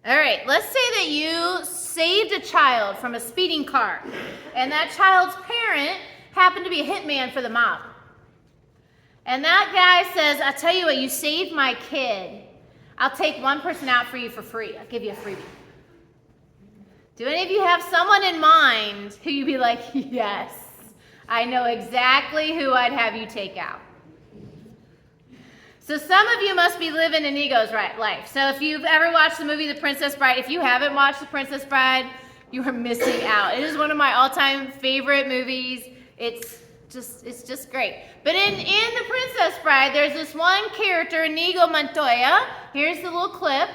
All right, let's say that you saved a child from a speeding car, and that child's parent happened to be a hitman for the mob. And that guy says, I'll tell you what, you saved my kid. I'll take one person out for you for free. I'll give you a freebie. Do any of you have someone in mind who you'd be like, yes, I know exactly who I'd have you take out? So some of you must be living an ego's life. So if you've ever watched the movie The Princess Bride, if you haven't watched The Princess Bride, you are missing out. It is one of my all-time favorite movies. It's just great. But in The Princess Bride, there's this one character, Inigo Montoya. Here's the little clip.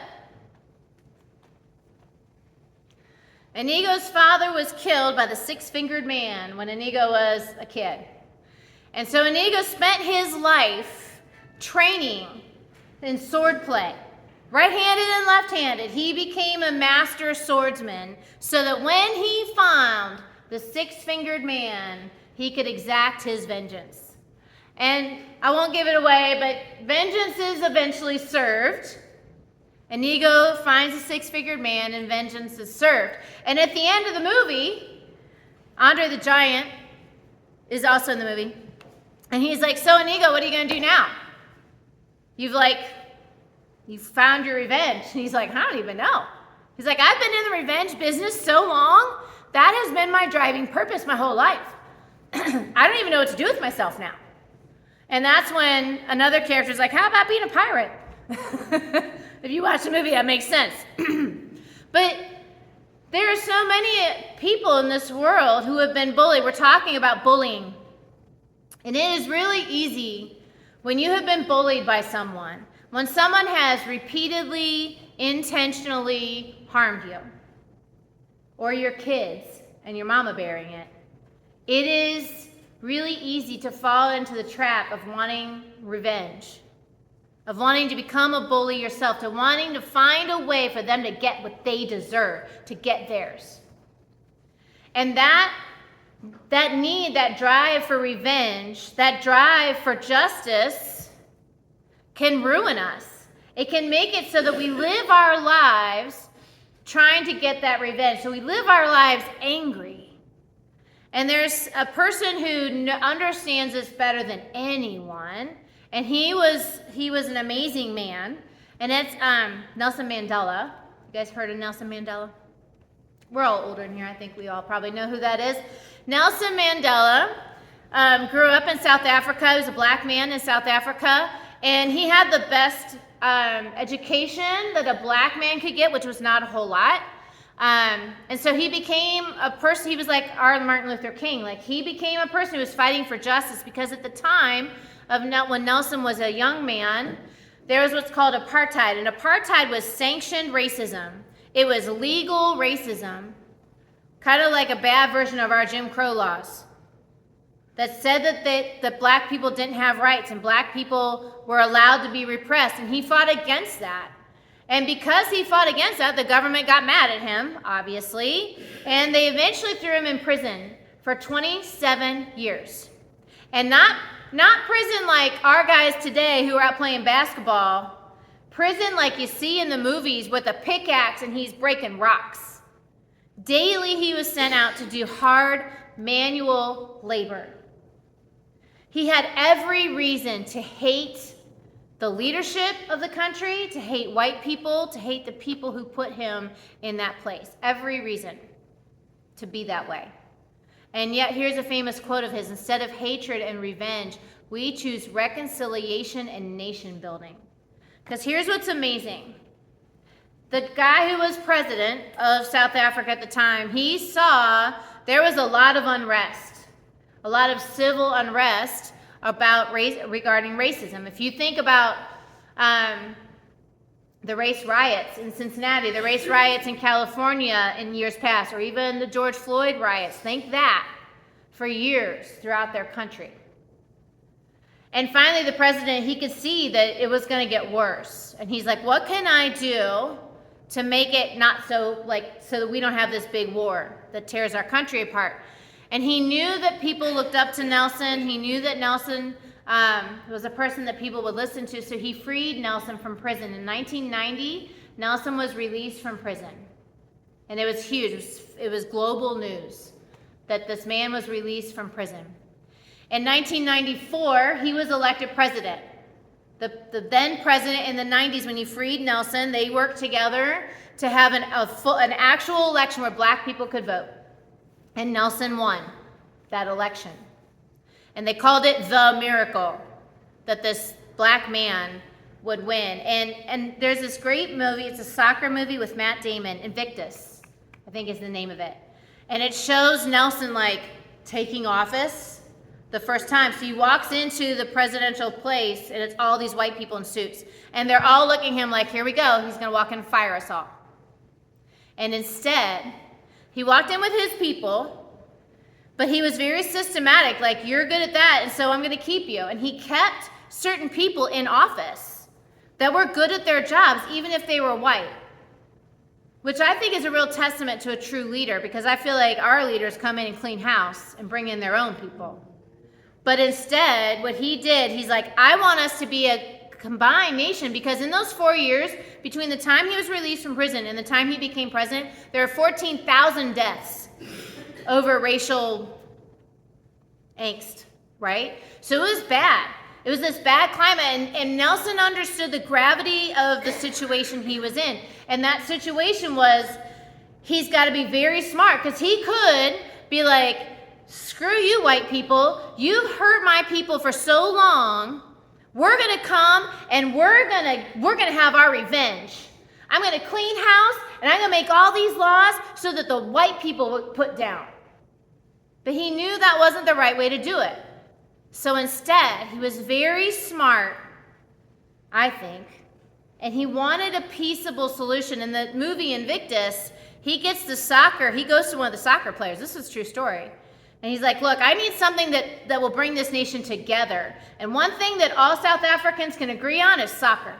Inigo's father was killed by the six-fingered man when Inigo was a kid. And so Inigo spent his life training in swordplay, right-handed and left-handed. He became a master swordsman so that when he found the six-fingered man, he could exact his vengeance. And I won't give it away, but vengeance is eventually served. Inigo finds the six-fingered man and vengeance is served. And at the end of the movie, Andre the Giant is also in the movie. And he's like, so Inigo, what are you going to do now? You found your revenge. And he's like, I don't even know. He's like, I've been in the revenge business so long, that has been my driving purpose my whole life. I don't even know what to do with myself now. And that's when another character's like, how about being a pirate? If you watch the movie, that makes sense. But there are so many people in this world who have been bullied. We're talking about bullying. And it is really easy when you have been bullied by someone, when someone has repeatedly, intentionally harmed you, or your kids and your mama bearing it, it is really easy to fall into the trap of wanting revenge, of wanting to become a bully yourself, to wanting to find a way for them to get what they deserve, to get theirs. And that need, that drive for revenge, that drive for justice can ruin us. It can make it so that we live our lives trying to get that revenge. So we live our lives angry. And there's a person who understands this better than anyone, and he was an amazing man, and it's Nelson Mandela. You guys heard of Nelson Mandela? We're all older in here. I think we all probably know who that is. Nelson Mandela grew up in South Africa. He was a black man in South Africa, and he had the best education that a black man could get, which was not a whole lot. And so he became a person, he was like our Martin Luther King. Like, he became a person who was fighting for justice, because at the time of when Nelson was a young man, there was what's called apartheid, and apartheid was sanctioned racism. It was legal racism, kind of like a bad version of our Jim Crow laws, that said that black people didn't have rights and black people were allowed to be repressed, and he fought against that. And because he fought against that, the government got mad at him, obviously, and they eventually threw him in prison for 27 years. And not prison like our guys today who are out playing basketball. Prison like you see in the movies with a pickaxe and he's breaking rocks. Daily he was sent out to do hard manual labor. He had every reason to hate the leadership of the country, to hate white people, to hate the people who put him in that place. Every reason to be that way. And yet here's a famous quote of his: instead of hatred and revenge, we choose reconciliation and nation building. Because here's what's amazing. The guy who was president of South Africa at the time, he saw there was a lot of unrest, a lot of civil unrest regarding racism. If you think about the race riots in Cincinnati, the race riots in California in years past, or even the George Floyd riots, think that for years throughout their country. And finally, the president, he could see that it was going to get worse. And he's like, what can I do to make it not so that we don't have this big war that tears our country apart? And he knew that people looked up to Nelson. He knew that Nelson was a person that people would listen to. So he freed Nelson from prison. In 1990, Nelson was released from prison. And it was huge. It was global news that this man was released from prison. In 1994, he was elected president. The then president in the 90s, when he freed Nelson, they worked together to have an actual election where black people could vote. And Nelson won that election. And they called it the miracle that this black man would win. And there's this great movie, it's a soccer movie with Matt Damon, Invictus, I think is the name of it. And it shows Nelson like taking office the first time. So he walks into the presidential place and it's all these white people in suits. And they're all looking at him like, here we go, he's gonna walk in and fire us all. And instead, he walked in with his people, but he was very systematic, like, you're good at that, and so I'm gonna keep you. And he kept certain people in office that were good at their jobs, even if they were white. Which I think is a real testament to a true leader, because I feel like our leaders come in and clean house and bring in their own people. But instead, what he did, he's like, I want us to be a combined nation, because in those 4 years, between the time he was released from prison and the time he became president, there are 14,000 deaths over racial angst, right? So it was bad. It was this bad climate, and Nelson understood the gravity of the situation he was in. And that situation was, he's got to be very smart, because he could be like, screw you white people, you've hurt my people for so long, we're going to come and we're going to have our revenge. I'm going to clean house, and I'm going to make all these laws so that the white people would put down. But he knew that wasn't the right way to do it. So instead, he was very smart, I think, and he wanted a peaceable solution. In the movie Invictus, he goes to one of the soccer players. This is a true story. And he's like, look, I need something that will bring this nation together. And one thing that all South Africans can agree on is soccer.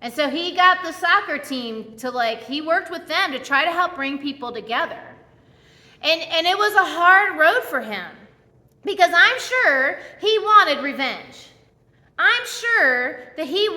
And so he got the soccer team to he worked with them to try to help bring people together. And it was a hard road for him, because I'm sure he wanted revenge. I'm sure that he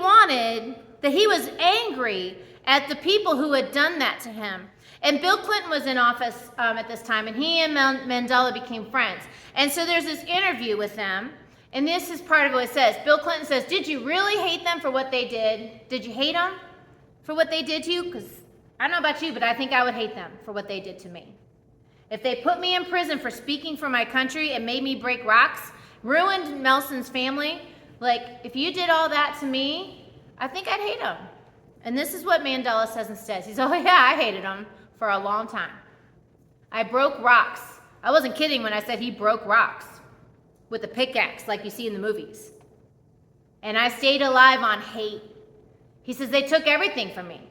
was angry at the people who had done that to him. And Bill Clinton was in office at this time, and he and Mandela became friends. And so there's this interview with them, and this is part of what it says. Bill Clinton says, did you really hate them for what they did? Did you hate them for what they did to you? Because I don't know about you, but I think I would hate them for what they did to me. If they put me in prison for speaking for my country and made me break rocks, ruined Nelson's family, if you did all that to me, I think I'd hate them. And this is what Mandela says instead. He says, oh yeah, I hated them for a long time. I broke rocks. I wasn't kidding when I said he broke rocks with a pickaxe like you see in the movies. And I stayed alive on hate. He says, they took everything from me.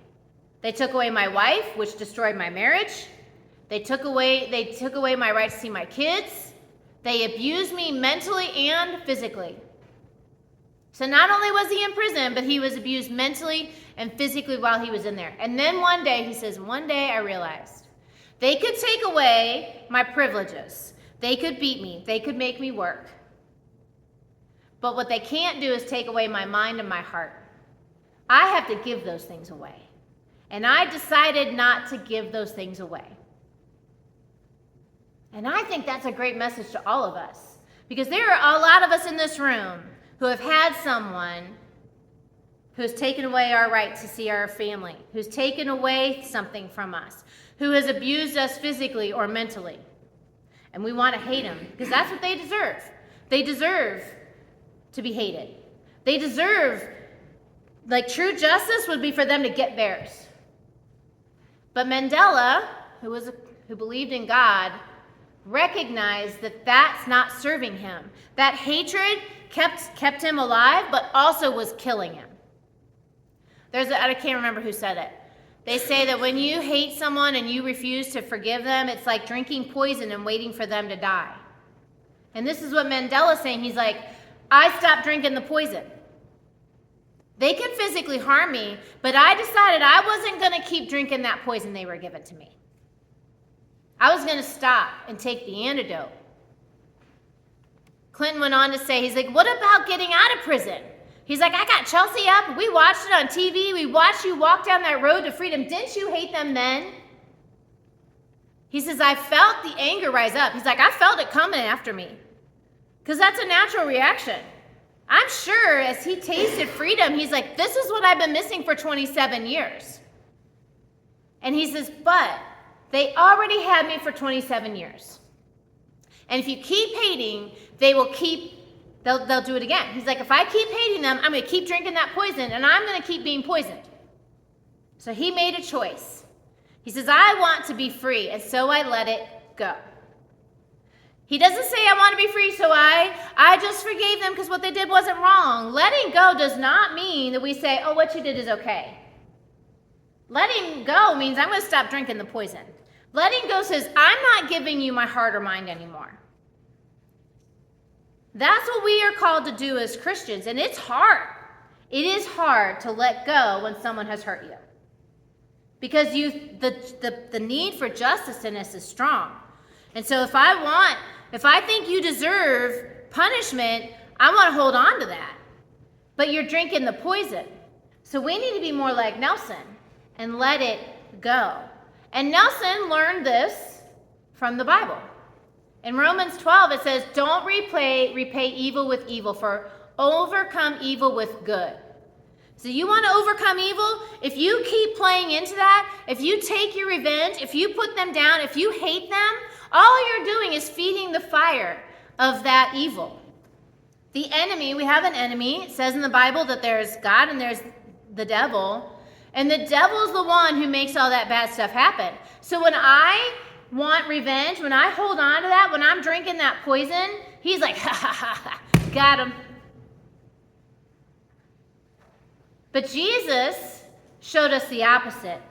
They took away my wife, which destroyed my marriage. They took away my right to see my kids. They abused me mentally and physically. So not only was he in prison, but he was abused mentally and physically while he was in there. And then one day, he says, one day I realized they could take away my privileges. They could beat me. They could make me work. But what they can't do is take away my mind and my heart. I have to give those things away. And I decided not to give those things away. And I think that's a great message to all of us, because there are a lot of us in this room who have had someone who's taken away our right to see our family, who's taken away something from us, who has abused us physically or mentally. And we want to hate them, because that's what they deserve. They deserve to be hated. They deserve, true justice would be for them to get theirs. But Mandela, who believed in God, recognized that that's not serving him. That hatred kept him alive, but also was killing him. I can't remember who said it. They say that when you hate someone and you refuse to forgive them, it's like drinking poison and waiting for them to die. And this is what Mandela's saying. He's like, I stopped drinking the poison. They could physically harm me, but I decided I wasn't going to keep drinking that poison they were giving to me. I was going to stop and take the antidote. Clinton went on to say, he's like, what about getting out of prison? He's like, I got Chelsea up. We watched it on TV. We watched you walk down that road to freedom. Didn't you hate them then? He says, I felt the anger rise up. He's like, I felt it coming after me. Because that's a natural reaction. I'm sure as he tasted freedom, he's like, this is what I've been missing for 27 years. And he says, but they already had me for 27 years. And if you keep hating, they'll do it again. He's like, if I keep hating them, I'm going to keep drinking that poison, and I'm going to keep being poisoned. So he made a choice. He says, I want to be free, and so I let it go. He doesn't say, I want to be free, so I just forgave them because what they did wasn't wrong. Letting go does not mean that we say, oh, what you did is okay. Letting go means I'm going to stop drinking the poison. Letting go says, I'm not giving you my heart or mind anymore. That's what we are called to do as Christians, and it's hard. It is hard to let go when someone has hurt you. Because the need for justice in us is strong. And so if I think you deserve punishment, I want to hold on to that. But you're drinking the poison. So we need to be more like Nelson and let it go. And Nelson learned this from the Bible. In Romans 12, it says, don't repay evil with evil, for overcome evil with good. So you want to overcome evil? If you keep playing into that, if you take your revenge, if you put them down, if you hate them, all you're doing is feeding the fire of that evil. The enemy, we have an enemy. It says in the Bible that there's God and there's the devil. And the devil's the one who makes all that bad stuff happen. So when I want revenge, when I hold on to that, when I'm drinking that poison, he's like, ha ha ha ha, got him. But Jesus showed us the opposite.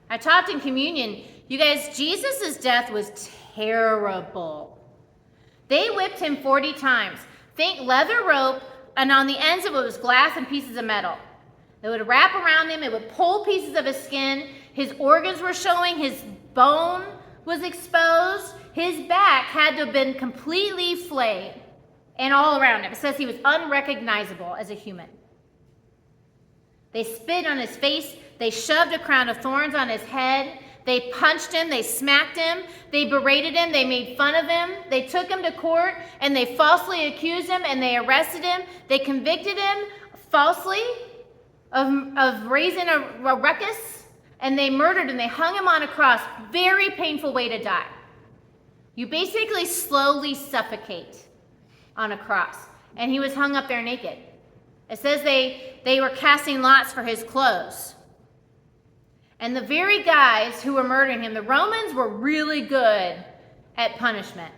I talked in communion. You guys, Jesus' death was terrible. They whipped him 40 times. Think leather rope, and on the ends of it was glass and pieces of metal. They would wrap around him. It would pull pieces of his skin. His organs were showing. His bone was exposed. His back had to have been completely flayed and all around him. It says he was unrecognizable as a human. They spit on his face. They shoved a crown of thorns on his head. They punched him. They smacked him. They berated him. They made fun of him. They took him to court, and they falsely accused him, and they arrested him. They convicted him falsely of raising a ruckus, and they murdered him. They hung him on a cross. Very painful way to die. You basically slowly suffocate on a cross. And he was hung up there naked. It says they were casting lots for his clothes. And the very guys who were murdering him, the Romans were really good at punishment.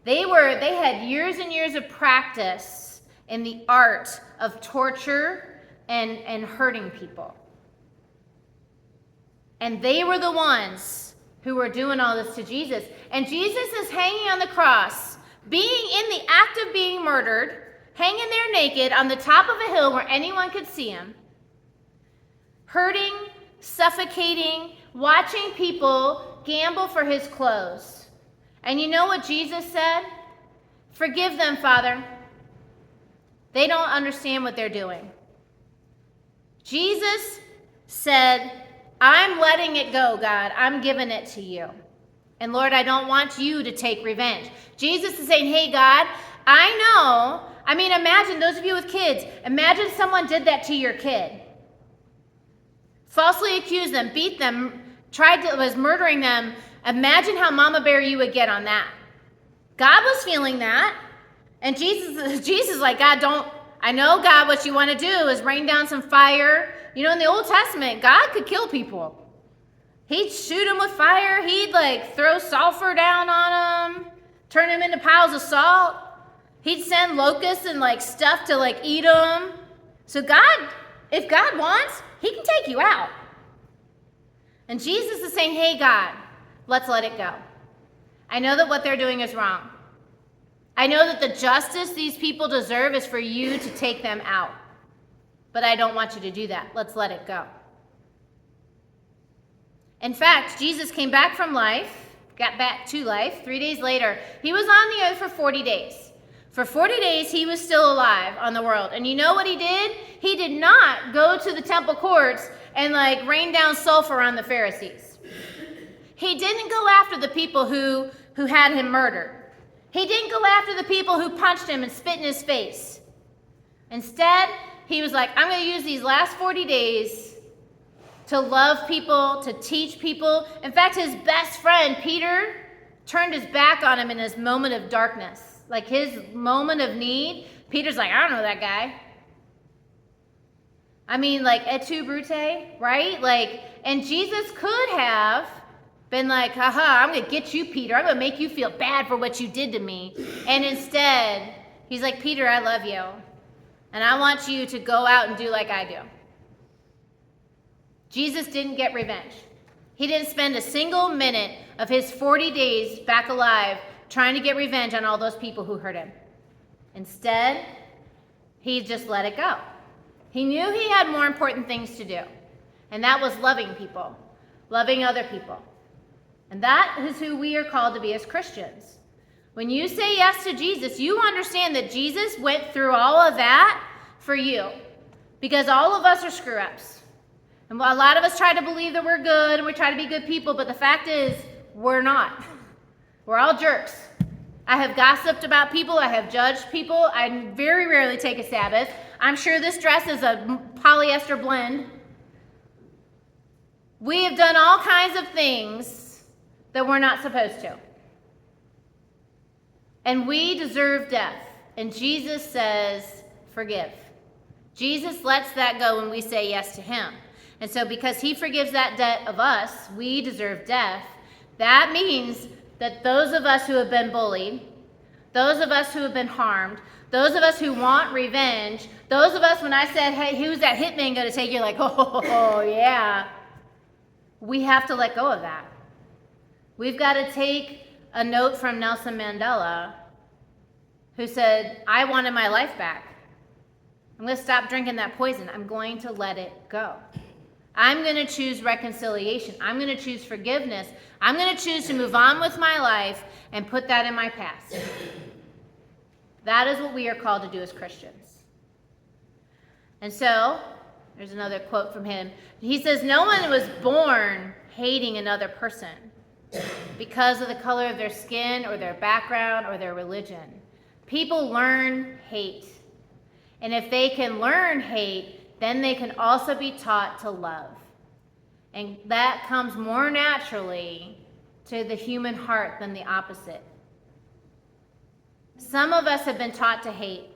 They had years and years of practice in the art of torture and hurting people. And they were the ones who were doing all this to Jesus. And Jesus is hanging on the cross, being in the act of being murdered, hanging there naked on the top of a hill where anyone could see him, hurting, suffocating, watching people gamble for his clothes. And you know what Jesus said? Forgive them, Father. They don't understand what they're doing. Jesus said, I'm letting it go, God. I'm giving it to you. And Lord, I don't want you to take revenge. Jesus is saying, hey, God, imagine those of you with kids, imagine someone did that to your kid. Falsely accused them, beat them, was murdering them. Imagine how mama bear you would get on that. God was feeling that. And Jesus is like, I know, God, what you want to do is rain down some fire. You know, in the Old Testament, God could kill people. He'd shoot them with fire. He'd throw sulfur down on them, turn them into piles of salt. He'd send locusts and stuff to eat them. So God, if God wants, he can take you out. And Jesus is saying, hey, God, let's let it go. I know that what they're doing is wrong. I know that the justice these people deserve is for you to take them out. But I don't want you to do that. Let's let it go. In fact, Jesus came back from life, got back to life 3 days later. He was on the earth for 40 days. For 40 days, he was still alive on the world. And you know what he did? He did not go to the temple courts and like rain down sulfur on the Pharisees. He didn't go after the people who had him murdered. He didn't go after the people who punched him and spit in his face. Instead, he was like, I'm going to use these last 40 days to love people, to teach people. In fact, his best friend, Peter, turned his back on him in his moment of darkness. Like his moment of need, Peter's like, I don't know that guy. I mean, like, et tu, Brute, right? Like, and Jesus could have been like, haha, I'm going to get you, Peter. I'm going to make you feel bad for what you did to me. And instead, he's like, Peter, I love you. And I want you to go out and do like I do. Jesus didn't get revenge. He didn't spend a single minute of his 40 days back alive trying to get revenge on all those people who hurt him. Instead, he just let it go. He knew he had more important things to do, and that was loving people, loving other people. And that is who we are called to be as Christians. When you say yes to Jesus, you understand that Jesus went through all of that for you, because all of us are screw-ups. And a lot of us try to believe that we're good and we try to be good people, but the fact is, we're not. We're all jerks. I have gossiped about people. I have judged people. I very rarely take a Sabbath. I'm sure this dress is a polyester blend. We have done all kinds of things that we're not supposed to. And we deserve death. And Jesus says, forgive. Jesus lets that go when we say yes to him. And so because he forgives that debt of us, we deserve death. That means that those of us who have been bullied, those of us who have been harmed, those of us who want revenge, those of us when I said, hey, who's that hitman going to take? You're like, oh, yeah. We have to let go of that. We've got to take a note from Nelson Mandela, who said, I wanted my life back. I'm going to stop drinking that poison. I'm going to let it go. I'm going to choose reconciliation. I'm going to choose forgiveness. I'm going to choose to move on with my life and put that in my past. That is what we are called to do as Christians. And so, there's another quote from him. He says, no one was born hating another person because of the color of their skin or their background or their religion. People learn hate. And if they can learn hate, then they can also be taught to love. And that comes more naturally to the human heart than the opposite. Some of us have been taught to hate.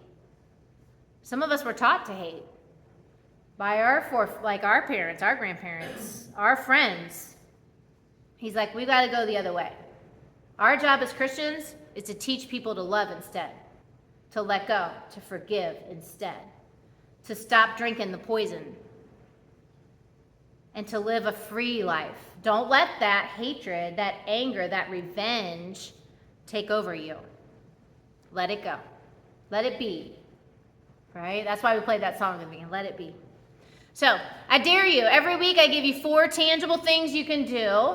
Some of us were taught to hate by our parents, our grandparents, our friends. He's like, we got to go the other way. Our job as Christians is to teach people to love instead, to let go, to forgive instead, to stop drinking the poison, and to live a free life. Don't let that hatred, that anger, that revenge take over you. Let it go. Let it be. Right? That's why we played that song at the beginning. Let it be. So, I dare you. Every week I give you 4 tangible things you can do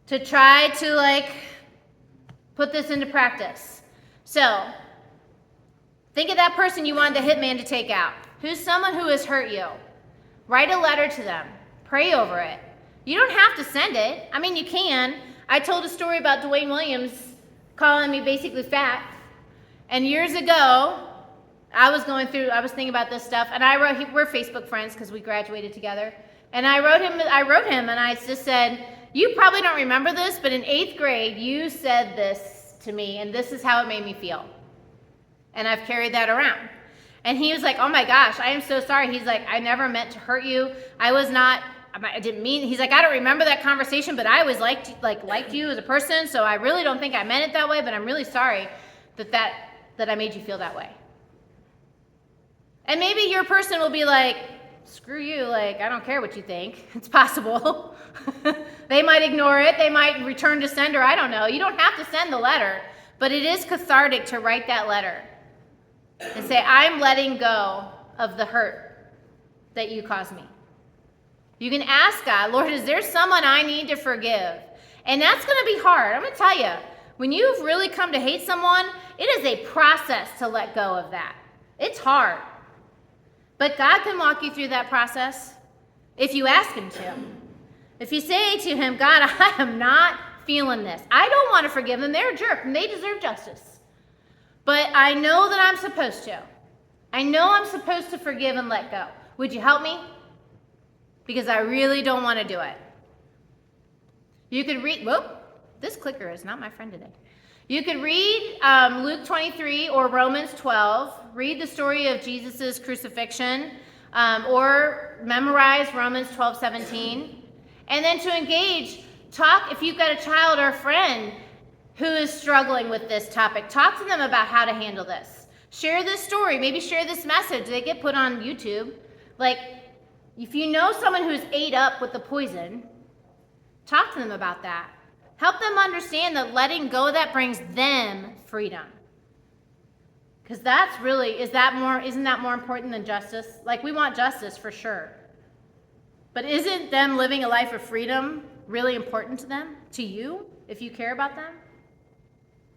to try to put this into practice. So, think of that person you wanted the hitman to take out. Who's someone who has hurt you? Write a letter to them. Pray over it. You don't have to send it. I mean, you can. I told a story about Dwayne Williams calling me basically fat. And years ago, I was thinking about this stuff, and I wrote, we're Facebook friends because we graduated together. And I wrote him, and I just said, you probably don't remember this, but in 8th grade, you said this to me, and this is how it made me feel. And I've carried that around. And he was like, oh my gosh, I am so sorry. He's like, I never meant to hurt you. I didn't mean, he's like, I don't remember that conversation, but I always liked you as a person, so I really don't think I meant it that way, but I'm really sorry that I made you feel that way. And maybe your person will be like, screw you, I don't care what you think. It's possible. They might ignore it. They might return to sender. I don't know. You don't have to send the letter, but it is cathartic to write that letter and say, I'm letting go of the hurt that you caused me. You can ask God, Lord, is there someone I need to forgive? And that's going to be hard. I'm going to tell you, When you've really come to hate someone, it is a process to let go of that. It's hard. But God can walk you through that process if you ask him to. If you say to him, God, I am not feeling this. I don't want to forgive them. They're a jerk and they deserve justice. But I know that I'm supposed to. I know I'm supposed to forgive and let go. Would you help me? Because I really don't want to do it. You could read, whoop, this clicker is not my friend today. You could read Luke 23 or Romans 12. Read the story of Jesus' crucifixion, or memorize Romans 12:17. And then to engage, talk, if you've got a child or a friend who is struggling with this topic, talk to them about how to handle this. Share this story, maybe share this message. They get put on YouTube. Like, if you know someone who's ate up with the poison, talk to them about that. Help them understand that letting go of that brings them freedom. Because that's really, isn't that more important than justice? Like, we want justice for sure. But isn't them living a life of freedom really important to them, to you, if you care about them?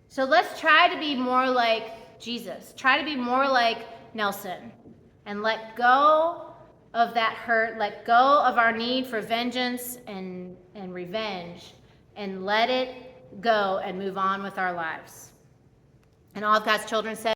So let's try to be more like Jesus. Try to be more like Nelson and let go of that hurt, let go of our need for vengeance and revenge, and let it go and move on with our lives. And all of God's children said,